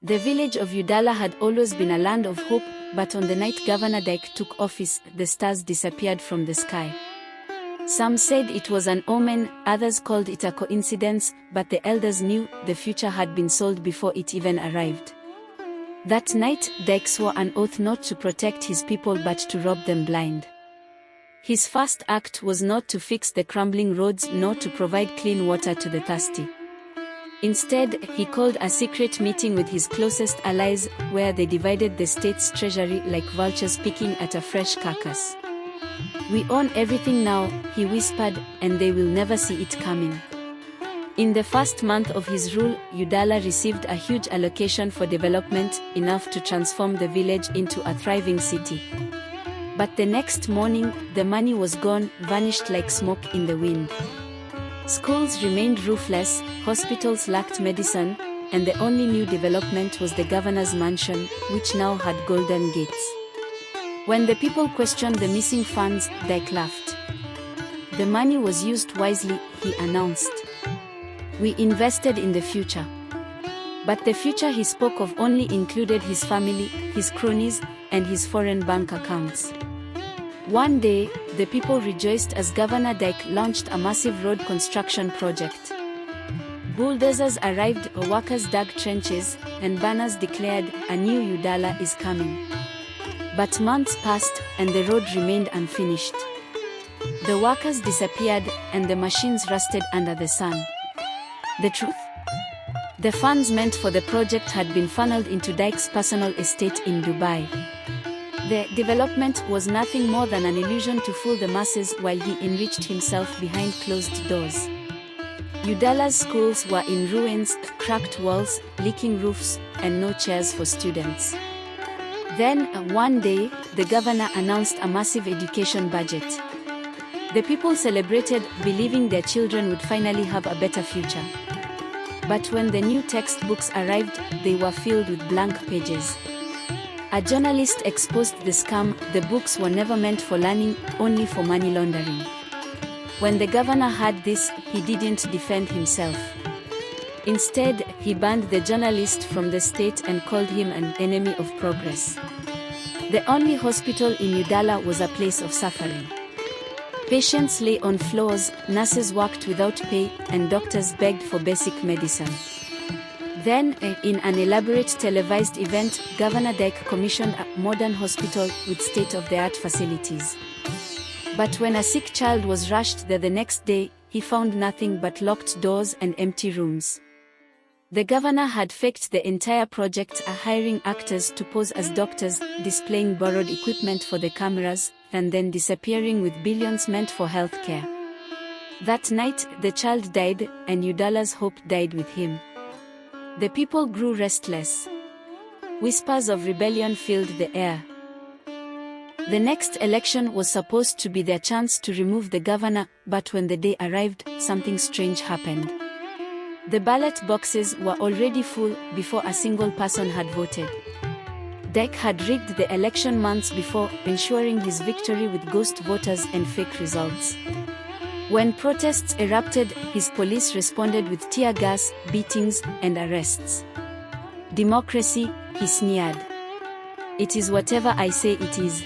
The village of Udala had always been a land of hope, but on the night Governor Dike took office, the stars disappeared from the sky. Some said it was an omen, others called it a coincidence, but the elders knew the future had been sold before it even arrived. That night, Dike swore an oath not to protect his people but to rob them blind. His first act was not to fix the crumbling roads nor to provide clean water to the thirsty. Instead, he called a secret meeting with his closest allies, where they divided the state's treasury like vultures picking at a fresh carcass. "We own everything now," he whispered, "and they will never see it coming." In the first month of his rule, Udala received a huge allocation for development, enough to transform the village into a thriving city. But the next morning, the money was gone, vanished like smoke in the wind. Schools remained roofless, hospitals lacked medicine, and the only new development was the governor's mansion, which now had golden gates. When the people questioned the missing funds, Dike laughed. "The money was used wisely," he announced. "We invested in the future." But the future he spoke of only included his family, his cronies, and his foreign bank accounts. One day, the people rejoiced as Governor Dike launched a massive road construction project. Bulldozers arrived, workers dug trenches, and banners declared, "A new Udala is coming." But months passed, and the road remained unfinished. The workers disappeared, and the machines rusted under the sun. The truth? The funds meant for the project had been funneled into Dike's personal estate in Dubai. The development was nothing more than an illusion to fool the masses while he enriched himself behind closed doors. Udala's schools were in ruins, cracked walls, leaking roofs, and no chairs for students. Then, one day, the governor announced a massive education budget. The people celebrated, believing their children would finally have a better future. But when the new textbooks arrived, they were filled with blank pages. A journalist exposed the scam. The books were never meant for learning, only for money laundering. When the governor heard this, he didn't defend himself. Instead, he banned the journalist from the state and called him an enemy of progress. The only hospital in Udala was a place of suffering. Patients lay on floors, nurses worked without pay, and doctors begged for basic medicine. Then, in an elaborate televised event, Governor Dike commissioned a modern hospital with state-of-the-art facilities. But when a sick child was rushed there the next day, he found nothing but locked doors and empty rooms. The governor had faked the entire project, hiring actors to pose as doctors, displaying borrowed equipment for the cameras, and then disappearing with billions meant for health care. That night, the child died, and Udala's hope died with him. The people grew restless. Whispers of rebellion filled the air. The next election was supposed to be their chance to remove the governor, but when the day arrived, something strange happened. The ballot boxes were already full before a single person had voted. Dike had rigged the election months before, ensuring his victory with ghost voters and fake results. When protests erupted, his police responded with tear gas, beatings, and arrests. "Democracy," he sneered. "It is whatever I say it is."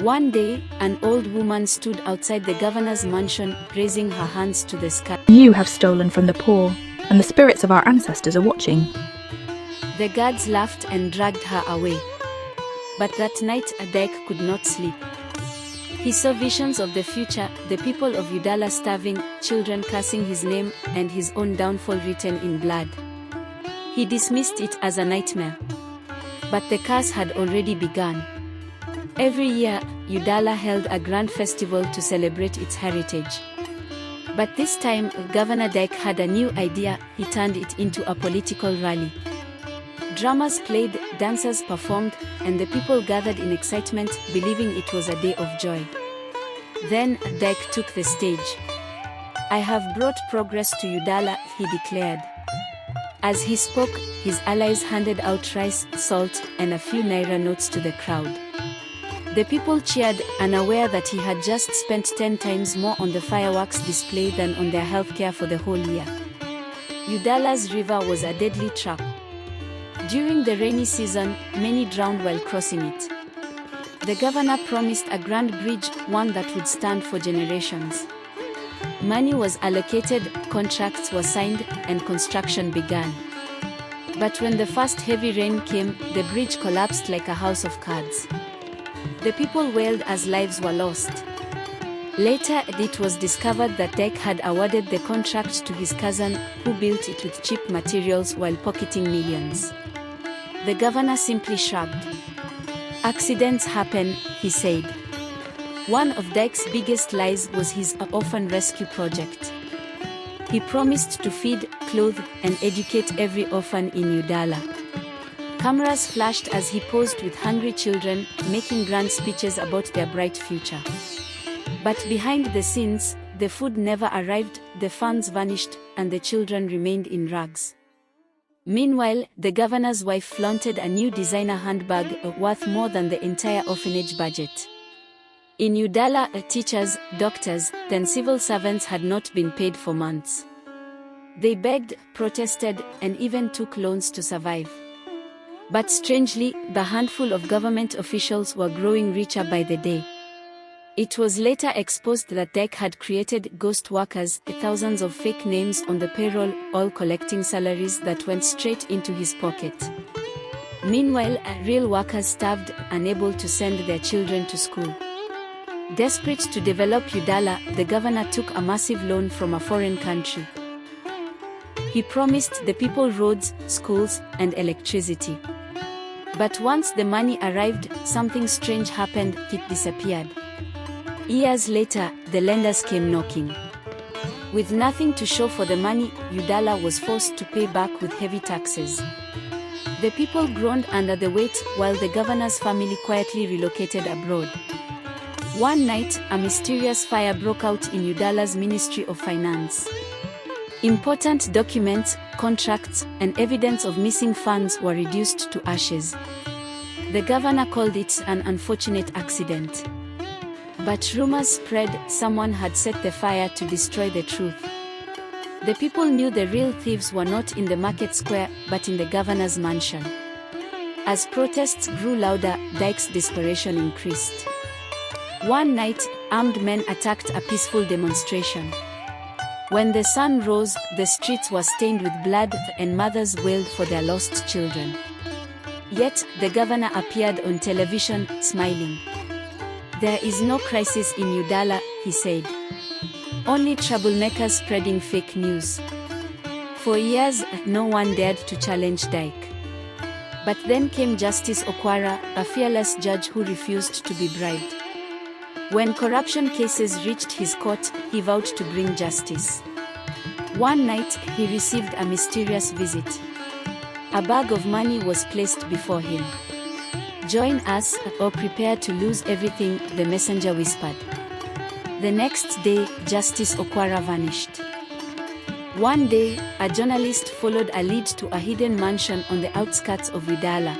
One day, an old woman stood outside the governor's mansion, raising her hands to the sky. "You have stolen from the poor, and the spirits of our ancestors are watching." The guards laughed and dragged her away. But that night, Dike could not sleep. He saw visions of the future, the people of Udala starving, children cursing his name, and his own downfall written in blood. He dismissed it as a nightmare. But the curse had already begun. Every year, Udala held a grand festival to celebrate its heritage. But this time, Governor Dike had a new idea. He turned it into a political rally. Drummers played, dancers performed, and the people gathered in excitement, believing it was a day of joy. Then, Dike took the stage. "I have brought progress to Udala," he declared. As he spoke, his allies handed out rice, salt, and a few naira notes to the crowd. The people cheered, unaware that he had just spent 10 times more on the fireworks display than on their healthcare for the whole year. Udala's river was a deadly trap. During the rainy season, many drowned while crossing it. The governor promised a grand bridge, one that would stand for generations. Money was allocated, contracts were signed, and construction began. But when the first heavy rain came, the bridge collapsed like a house of cards. The people wailed as lives were lost. Later, it was discovered that Dike had awarded the contract to his cousin, who built it with cheap materials while pocketing millions. The governor simply shrugged. "Accidents happen," he said. One of Dike's biggest lies was his orphan rescue project. He promised to feed, clothe, and educate every orphan in Udala. Cameras flashed as he posed with hungry children, making grand speeches about their bright future. But behind the scenes, the food never arrived, the funds vanished, and the children remained in rags. Meanwhile, the governor's wife flaunted a new designer handbag worth more than the entire orphanage budget. In Udala, teachers, doctors, then civil servants had not been paid for months. They begged, protested, and even took loans to survive. But strangely, the handful of government officials were growing richer by the day. It was later exposed that Dike had created ghost workers, thousands of fake names on the payroll, all collecting salaries that went straight into his pocket. Meanwhile, real workers starved, unable to send their children to school. Desperate to develop Udala, the governor took a massive loan from a foreign country. He promised the people roads, schools, and electricity. But once the money arrived, something strange happened, it disappeared. Years later, the lenders came knocking. With nothing to show for the money, Udala was forced to pay back with heavy taxes. The people groaned under the weight, while the governor's family quietly relocated abroad. One night, a mysterious fire broke out in Udala's Ministry of Finance. Important documents, contracts, and evidence of missing funds were reduced to ashes. The governor called it an unfortunate accident. But rumors spread, someone had set the fire to destroy the truth. The people knew the real thieves were not in the market square, but in the governor's mansion. As protests grew louder, Dike's desperation increased. One night, armed men attacked a peaceful demonstration. When the sun rose, the streets were stained with blood, and mothers wailed for their lost children. Yet, the governor appeared on television, smiling. "There is no crisis in Udala," he said. "Only troublemakers spreading fake news." For years, no one dared to challenge Dike. But then came Justice Okwara, a fearless judge who refused to be bribed. When corruption cases reached his court, he vowed to bring justice. One night, he received a mysterious visit. A bag of money was placed before him. "Join us, or prepare to lose everything," the messenger whispered. The next day, Justice Okwara vanished. One day, a journalist followed a lead to a hidden mansion on the outskirts of Udala.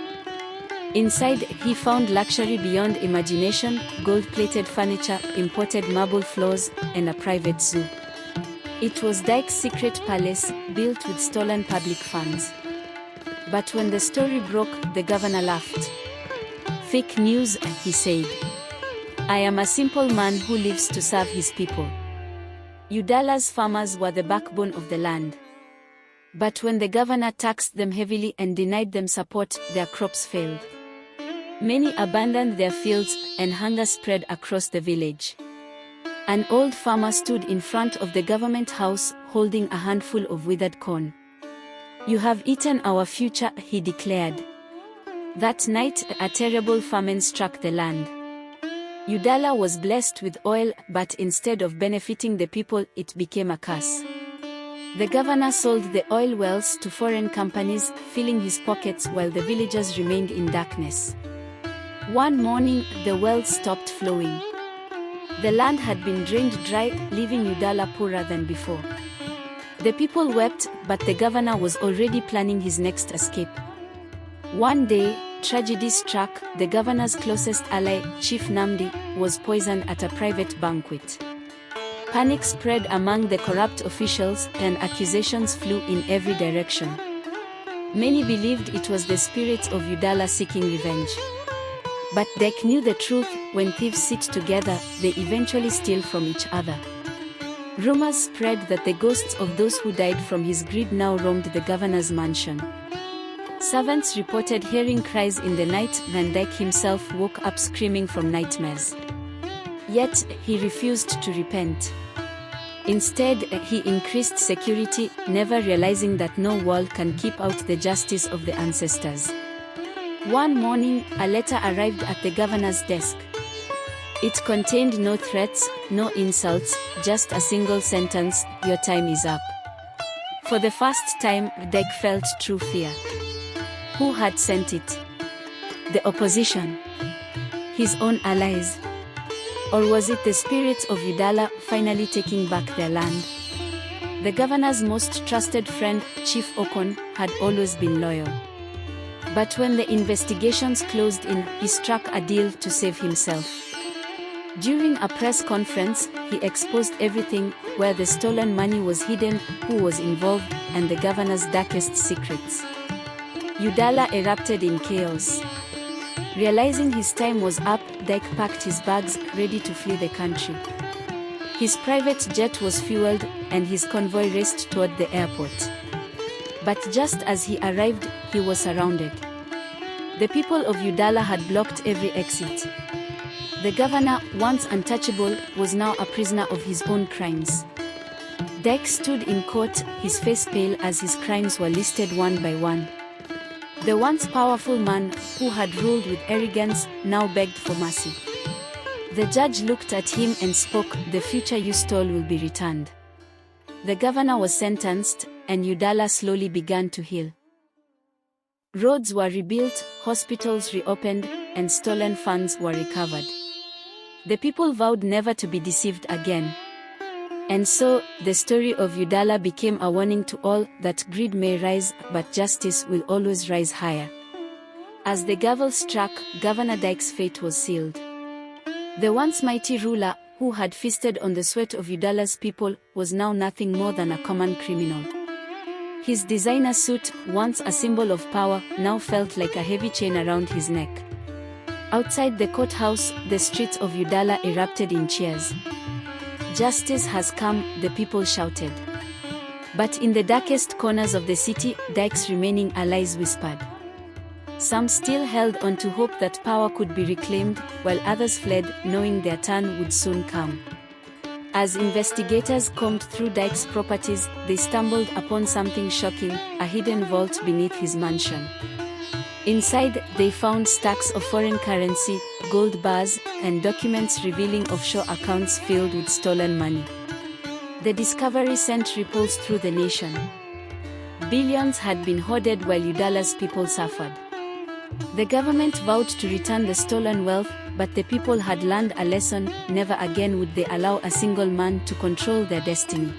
Inside, he found luxury beyond imagination, gold-plated furniture, imported marble floors, and a private zoo. It was Dike's secret palace, built with stolen public funds. But when the story broke, the governor laughed. "Fake news," he said. "I am a simple man who lives to serve his people." Udala's farmers were the backbone of the land. But when the governor taxed them heavily and denied them support, their crops failed. Many abandoned their fields, and hunger spread across the village. An old farmer stood in front of the government house, holding a handful of withered corn. "You have eaten our future," he declared. That night, a terrible famine struck the land. Udala was blessed with oil, but instead of benefiting the people, it became a curse. The governor sold the oil wells to foreign companies, filling his pockets while the villagers remained in darkness. One morning, the wells stopped flowing. The land had been drained dry, leaving Udala poorer than before. The people wept, but the governor was already planning his next escape. One day, tragedy struck. The governor's closest ally, Chief Namdi, was poisoned at a private banquet. Panic spread among the corrupt officials, and accusations flew in every direction. Many believed it was the spirits of Udala seeking revenge. But Dike knew the truth: when thieves sit together, they eventually steal from each other. Rumors spread that the ghosts of those who died from his greed now roamed the governor's mansion. Servants reported hearing cries in the night, and Dike himself woke up screaming from nightmares. Yet, he refused to repent. Instead, he increased security, never realizing that no wall can keep out the justice of the ancestors. One morning, a letter arrived at the governor's desk. It contained no threats, no insults, just a single sentence: "Your time is up." For the first time, Dike felt true fear. Who had sent it? The opposition? His own allies? Or was it the spirits of Udala finally taking back their land? The governor's most trusted friend, Chief Okon, had always been loyal. But when the investigations closed in, he struck a deal to save himself. During a press conference, he exposed everything: where the stolen money was hidden, who was involved, and the governor's darkest secrets. Udala erupted in chaos. Realizing his time was up, Dike packed his bags, ready to flee the country. His private jet was fueled, and his convoy raced toward the airport. But just as he arrived, he was surrounded. The people of Udala had blocked every exit. The governor, once untouchable, was now a prisoner of his own crimes. Dike stood in court, his face pale as his crimes were listed one by one. The once powerful man, who had ruled with arrogance, now begged for mercy. The judge looked at him and spoke: "The future you stole will be returned." The governor was sentenced, and Udala slowly began to heal. Roads were rebuilt, hospitals reopened, and stolen funds were recovered. The people vowed never to be deceived again. And so, the story of Udala became a warning to all that greed may rise, but justice will always rise higher. As the gavel struck, Governor Dike's fate was sealed. The once mighty ruler, who had feasted on the sweat of Udala's people, was now nothing more than a common criminal. His designer suit, once a symbol of power, now felt like a heavy chain around his neck. Outside the courthouse, the streets of Udala erupted in cheers. "Justice has come," the people shouted. But in the darkest corners of the city, Dike's remaining allies whispered. Some still held on to hope that power could be reclaimed, while others fled, knowing their turn would soon come. As investigators combed through Dike's properties, they stumbled upon something shocking: a hidden vault beneath his mansion. Inside, they found stacks of foreign currency, gold bars, and documents revealing offshore accounts filled with stolen money. The discovery sent ripples through the nation. Billions had been hoarded while Udala's people suffered. The government vowed to return the stolen wealth, but the people had learned a lesson: never again would they allow a single man to control their destiny.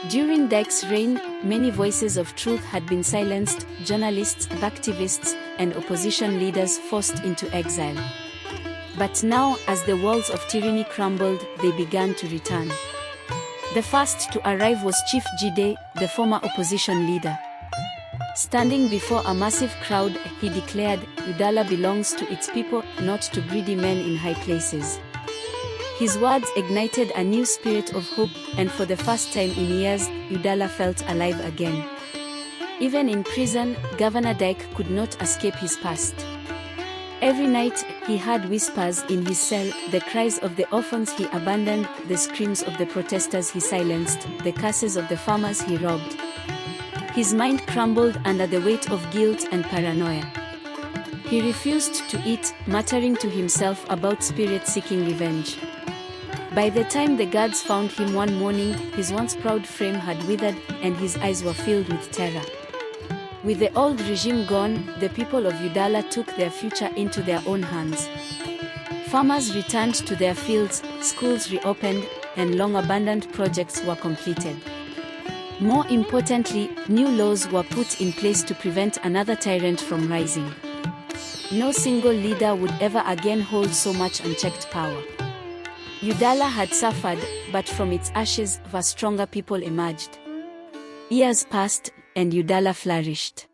During Dike's reign, many voices of truth had been silenced: journalists, activists, and opposition leaders forced into exile. But now, as the walls of tyranny crumbled, they began to return. The first to arrive was Chief Jide, the former opposition leader. Standing before a massive crowd, he declared, "Udala belongs to its people, not to greedy men in high places." His words ignited a new spirit of hope, and for the first time in years, Udala felt alive again. Even in prison, Governor Dike could not escape his past. Every night, he heard whispers in his cell: the cries of the orphans he abandoned, the screams of the protesters he silenced, the curses of the farmers he robbed. His mind crumbled under the weight of guilt and paranoia. He refused to eat, muttering to himself about spirits seeking revenge. By the time the guards found him one morning, his once proud frame had withered, and his eyes were filled with terror. With the old regime gone, the people of Udala took their future into their own hands. Farmers returned to their fields, schools reopened, and long-abandoned projects were completed. More importantly, new laws were put in place to prevent another tyrant from rising. No single leader would ever again hold so much unchecked power. Udala had suffered, but from its ashes, a stronger people emerged. Years passed, and Udala flourished.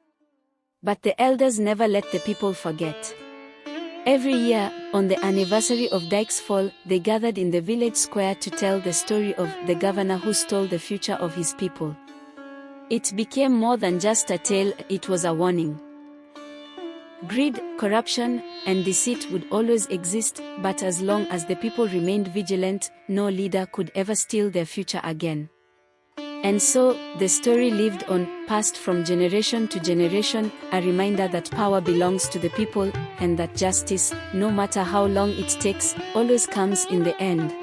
But the elders never let the people forget. Every year, on the anniversary of Dike's fall, they gathered in the village square to tell the story of the governor who stole the future of his people. It became more than just a tale, it was a warning. Greed, corruption, and deceit would always exist, but as long as the people remained vigilant, no leader could ever steal their future again. And so, the story lived on, passed from generation to generation, a reminder that power belongs to the people, and that justice, no matter how long it takes, always comes in the end.